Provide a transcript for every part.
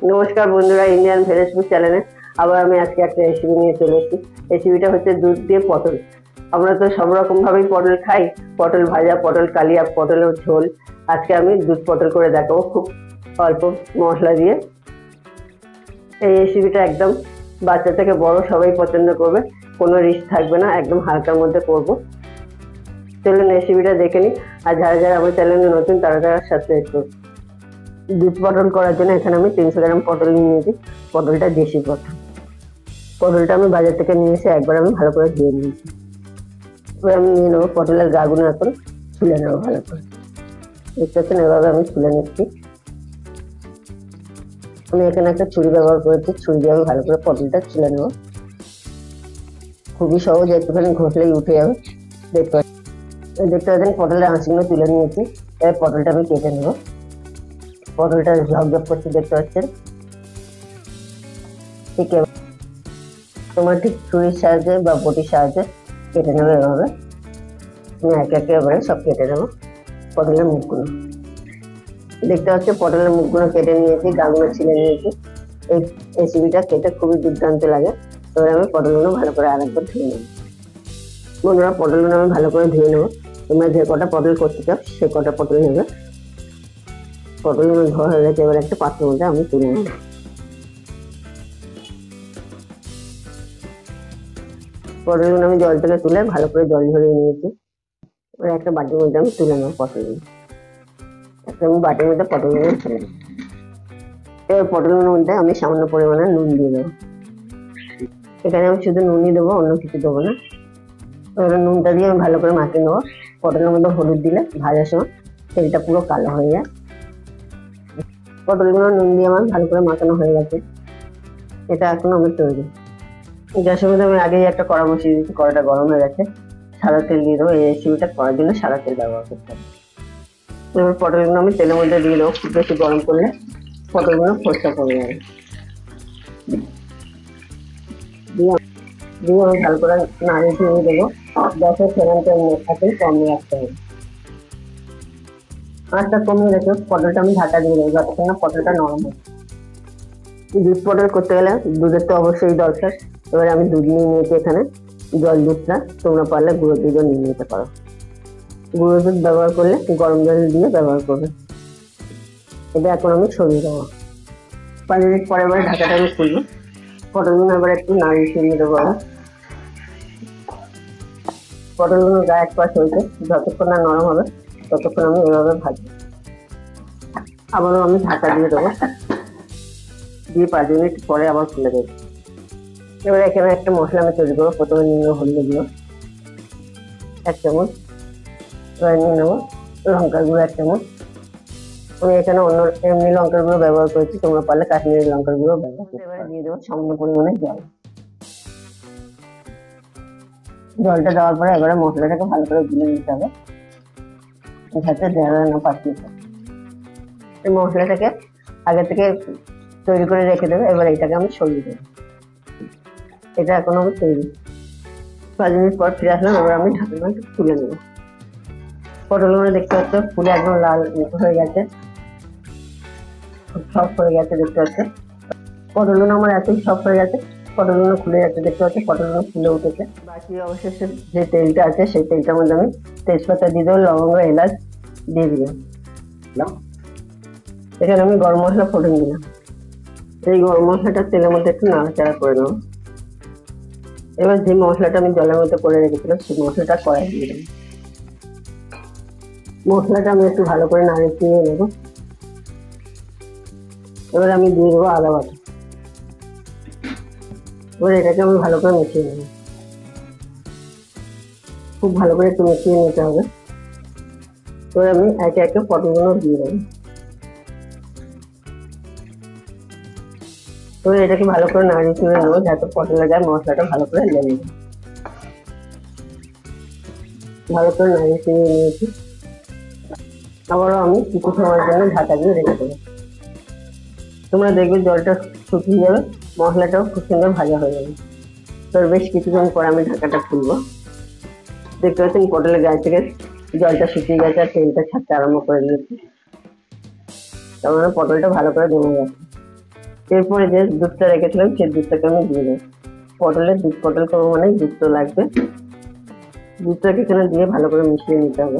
নমস্কার বন্ধুরা, Indian veg food চ্যানেলে আবার আমি আজকে একটা রেসিপি নিয়ে চলে এসেছি। রেসিপিটা হচ্ছে দুধ দিয়ে পটল। আমরা তো সব রকম ভাবেই পটল খাই, পটল ভাজা, পটল কালিয়া, পটলের ঝোল। আজকে আমি দুধ পটল করে দেখাবো খুব অল্প মশলা দিয়ে। এই রেসিপিটা একদম বাচ্চা থেকে বড় সবাই পছন্দ করবে, কোনো রিস্ক থাকবে না, একদম হালকার মধ্যে করবো। চলুন রেসিপিটা দেখে নিই। আর যারা যারা আমার চ্যানেলে নতুন তারা সাবস্ক্রাইব করুন। দুধ পটল করার জন্য এখানে আমি 300 গ্রাম পটল নিয়েছি। পটলটা দেশি পটল। পটলটা আমি বাজার থেকে নিয়ে এসে একবার আমি ভালো করে ধুয়ে নিয়েছি। এবার আমি নিয়ে নেবো পটলের গাগুলো, এখন ছুলে নেবো ভালো করে। দেখতে পাচ্ছেন এভাবে আমি ছুলে নিচ্ছি। আমি এখানে একটা ছুরি ব্যবহার করেছি, ছুরি দিয়ে আমি ভালো করে পটলটা ছুলে নেবো। খুবই সহজ, একটুখানি ঘষলেই উঠে যাবে। দেখতে পাচ্ছেন পটলের আঁশগুলো তুলে নিয়েছি। এবার পটলটা আমি কেটে নেবো। পটলটা ঝকঝক করছে, দেখতে পাচ্ছেন। ঠিক তোমার ঠিক ছুরির সাহায্যে বা বটির সাহায্যে কেটে নেবে এভাবে। আমি একে একে এবারে সব কেটে নেবো পটলের মুখগুলো। দেখতে পাচ্ছি পটলের মুখগুলো কেটে নিয়েছি, গাগুলো ছিলে নিয়েছি। এই রেসিপিটা খেতে খুবই দুর্দান্ত লাগে। এবার আমি পটলগুলো ভালো করে আরেকবার ধুয়ে নেবো। বন্ধুরা, পটলগুলো আমি ভালো করে ধুয়ে নেবো। তোমরা যে কটা পটল করতে চাও সে কটা পটল নেবে। পটলগুলো ধোয়া হয়ে গেছে, এবার একটা পাত্রের মধ্যে আমি তুলে নেবো। পটলগুলো আমি জল থেকে তুলে ভালো করে জল ঝরিয়ে নিয়েছি। এবার একটা বাটির মধ্যে আমি তুলে নেবো পটলগুলো। আমি বাটির মধ্যে পটলগুলো তুলে নেবো। এবার পটলগুলোর মধ্যে আমি সামান্য পরিমাণে নুন দিয়ে দেবো। এখানে আমি শুধু নুনই দেবো, অন্য কিছু দেবো না। এবার নুনটা দিয়ে আমি ভালো করে মাখিয়ে নেবো। পটলের মধ্যে হলুদ দিলে ভাজার সময় তেলটা পুরো কালো হয়ে যায়। পটলগুলো নুন দিয়ে আমার ভালো করে মাখানো হয়ে গেছে। এটা এখন আমার তৈরি। গ্যাসের মধ্যে আমি আগেই একটা কড়া বসিয়ে দিয়েছি, কড়াটা গরম হয়ে গেছে। সাদা তেল দিয়ে দেবো। এই রেসিপিটা করার জন্য সাদা তেল ব্যবহার করতে হবে। এবার পটলগুলো আমি তেলের মধ্যে দিয়ে দেবো। খুব বেশি গরম করলে পটলগুলো ফোসকা পড়ে যাবে। দিয়ে আমি ভালো করে নাড়িয়ে দিয়ে দেবো। গ্যাসের ফ্লেমটা একদম কম রাখতে হবে। আঁচটা কমিয়ে রেখে পটলটা আমি ঢাকা দিয়ে দেবো যতক্ষণ না পটলটা নরম হয়। দুধ পটল করতে গেলে দুধের তো অবশ্যই দরকার। এবার আমি দুধ নিয়ে নিয়েছি এখানে, জল দুধটা। তোমরা পারলে গুঁড়ো দুধও নিয়ে নিতে পারো। গুঁড়ো দুধ ব্যবহার করলে গরম জল দিয়ে ব্যবহার করবে। এটা এখন আমি ছড়িয়ে দেবো। 5 মিনিট পরে এবার ঢাকাটা আমি খুলবো। পটলগুলো এবার একটু নাড়িয়ে ছড়িয়ে দেবো। পটলগুলো গায়ে এক পাশ হয়েছে, যতক্ষণ না নরম হবে ততক্ষণ আমি এভাবে ভাজবো। আবারও আমি ঢাকা দিয়ে দেবো, দিয়ে 5 মিনিট পরে আবার খুলে দেবো। এবার এখানে একটা মশলা আমি তৈরি করবো। প্রথমে নিয়ে নেবো হলুদ গুঁড়ো 1 চামচ। এবার নিয়ে নেবো লঙ্কার গুঁড়ো 1 চামচ। আমি এখানে অন্য এমনি লঙ্কার গুঁড়ো ব্যবহার করেছি, তোমরা পারলে কাশ্মীরি লঙ্কার গুঁড়ো ব্যবহার করতে। এবার দিয়ে দেবো সামান্য পরিমাণে জল। জলটা দেওয়ার পরে এবারে মশলাটাকে ভালো করে গুলে নিতে হবে, যাতে দেওয়া না পাচ্ছি। এই মশলাটাকে আগে থেকে তৈরি করে রেখে দেবে। এবার এটাকে আমি সরিয়ে দেবো। এটা এখন আমি তৈরি। 5 মিনিট পর ফিরে আসলাম। এবার আমি ঢাকনা তুলে নেবো। পটলগুলো দেখতে পাচ্ছ ফুলে একদম লাল হয়ে গেছে, সফট হয়ে গেছে। দেখতে পাচ্ছে পটলগুলো আমার এতই সফট হয়ে গেছে। পটলগুলো খুলে যাচ্ছে, দেখতে পাচ্ছি পটলগুলো ফুলে উঠেছে। বাকি অবশেষে যে তেলটা আছে সেই তেলটার মধ্যে আমি তেজপাতা দিয়ে দেবো, লবঙ্গ, এলাচ দিয়ে দিলাম। এখানে আমি গরম মশলা ফোড়ন দিলাম। এই গরম মশলাটা তেলের মধ্যে একটু নাড়াচাড়া করে নেবো। এবার যে মশলাটা আমি জলের মধ্যে করে রেখেছিলাম সেই মশলাটা কড়াই দিয়ে দেবো। মশলাটা আমি একটু ভালো করে নাড়িয়ে দিয়ে নেবো। এবার আমি দিয়ে দেবো আদা বাটা। এবার এটাকে আমি ভালো করে মিশিয়ে নেবো। খুব ভালো করে একটু মিশিয়ে নিতে হবে। এবার আমি একে একে পটলগুলো দিয়ে দেবো। এবার এটাকে ভালো করে নাড়িয়ে চড়ে নেবো, যাতে পটলের গায়ে মশলাটা ভালো করে লেগে যায়। ভালো করে নাড়িয়ে চড়িয়ে নিয়েছি। আবারও আমি কিছু সময়ের জন্য ঢাকা দিয়ে রেখে দেবো। তোমরা দেখবে জলটা শুকিয়ে যাবে, মশলাটাও খুব সুন্দর ভাজা হয়ে যাবে। তো বেশ কিছুক্ষণ পর আমি ঢাকাটা খুলবো। দেখতে পাচ্ছেন পটলের গায়ে থেকে জলটা শুকিয়ে গেছে আর তেলটা ছাড়তে আরম্ভ করে দিয়েছি। তার মানে পটলটা ভালো করে জমে গেছে। এরপরে যে দুধটা রেখেছিলাম সেই দুধটাকে আমি দিয়ে দেবো। পটলের দুধ পটল করবো মানে দুধ তো লাগবে। দুধটাকে এখানে দিয়ে ভালো করে মিশিয়ে নিতে হবে।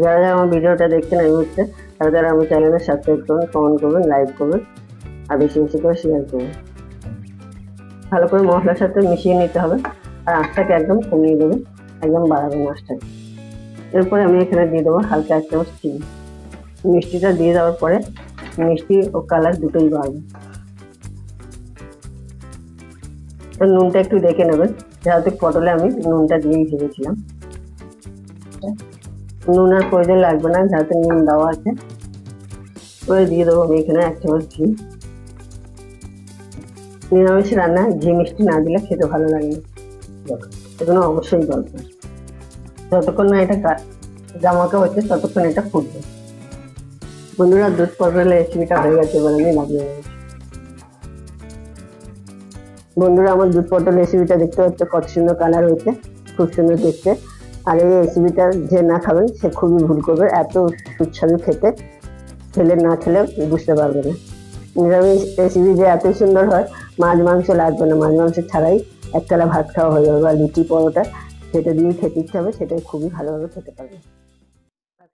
যারা যারা আমার ভিডিওটা দেখছেন এই মুহূর্তে তারা যারা আমার চ্যানেলে সাবস্ক্রাইব করবেন, কমেন্ট করবেন, লাইক করবেন আর বেশি বেশি করে শেয়ার করবেন। ভালো করে মশলার সাথে মিশিয়ে নিতে হবে আর আঁচটাকে একদম কমিয়ে দেবে, একদম বাড়াবেন আঁচটাকে। এরপরে আমি এখানে দিয়ে দেবো হালকা 1 চামচ চিনি। মিষ্টিটা দিয়ে দেওয়ার পরে মিষ্টি ও কালার দুটোই বাড়বে। নুনটা একটু দেখে নেবেন, যেহেতু পটলে আমি নুনটা দিয়েই ভেবেছিলাম। নুন আর প্রয়োজন লাগবে না, যেহেতু নুন দেওয়া আছে। করে দিয়ে দেবো আমি এখানে 1 চামচ ঘি। নিরামিষ রান্না ঘি মিষ্টি না দিলে খেতে ভালো লাগে না, এগুলো অবশ্যই দরকার। যতক্ষণ না এটা জামাকা হচ্ছে ততক্ষণ এটা ফুটবে। বন্ধুরা, দুধ পটলের রেসিপিটা হয়ে গেছে, এবার আমি নামিয়ে নেব। বন্ধুরা, আমার দুধ পটল রেসিপিটা দেখতে পাচ্ছ কত সুন্দর কালার হয়েছে, খুব সুন্দর দেখতে। আর এই রেসিপিটা যে না খাবেন সে খুবই ভুল করবে, এত সুস্বাদু খেতে, খেলে না খেলে বুঝতে পারবে না। নিরামিষ রেসিপি যে এত সুন্দর হয়, মাছ মাংস লাগবে না, মাছ মাংস ছাড়াই একতলা ভাত খাওয়া হয়ে যাবে বা লুচি পরোটা, সেটা দিয়ে খেতে ইচ্ছে হবে, সেটাই খুবই ভালোভাবে খেতে পারবে।